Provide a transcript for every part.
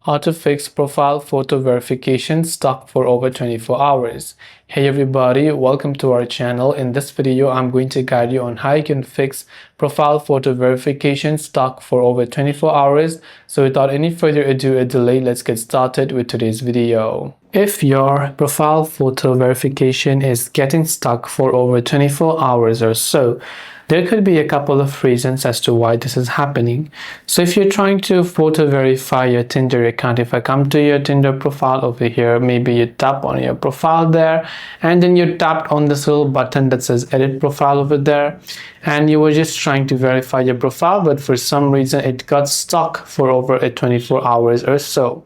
How to fix profile photo verification stuck for over 24 hours. Hey everybody, welcome to our channel. In this video, I'm going to guide you on how you can fix profile photo verification stuck for over 24 hours. So without any further ado or delay, let's get started with today's video. If your profile photo verification is getting stuck for over 24 hours or so, there could be a couple of reasons as to why this is happening. So if you're trying to photo verify your Tinder account, if I come to your Tinder profile over here, maybe you tap on your profile there, and then you tapped on this little button that says edit profile over there, and you were just trying to verify your profile, but for some reason it got stuck for over 24 hours or so.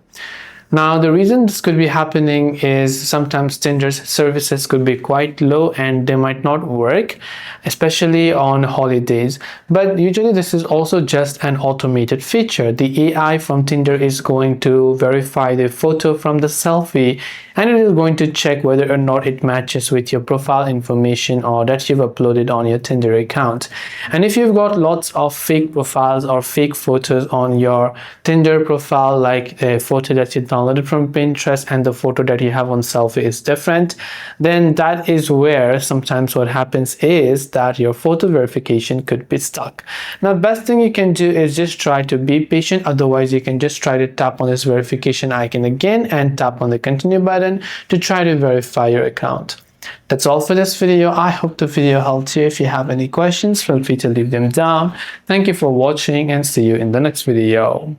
Now, the reason this could be happening is sometimes Tinder's services could be quite low and they might not work, especially on holidays. But usually this is also just an automated feature. The AI from Tinder is going to verify the photo from the selfie, and it is going to check whether or not it matches with your profile information or that you've uploaded on your Tinder account. And if you've got lots of fake profiles or fake photos on your Tinder profile, like a photo that you downloaded from Pinterest and the photo that you have on selfie is different, then that is where sometimes what happens is that your photo verification could be stuck. Now, best thing you can do is just try to be patient. Otherwise, you can just try to tap on this verification icon again and tap on the continue button to try to verify your account. That's all for this video. I hope the video helped you. If you have any questions, feel free to leave them down. Thank you for watching and see you in the next video.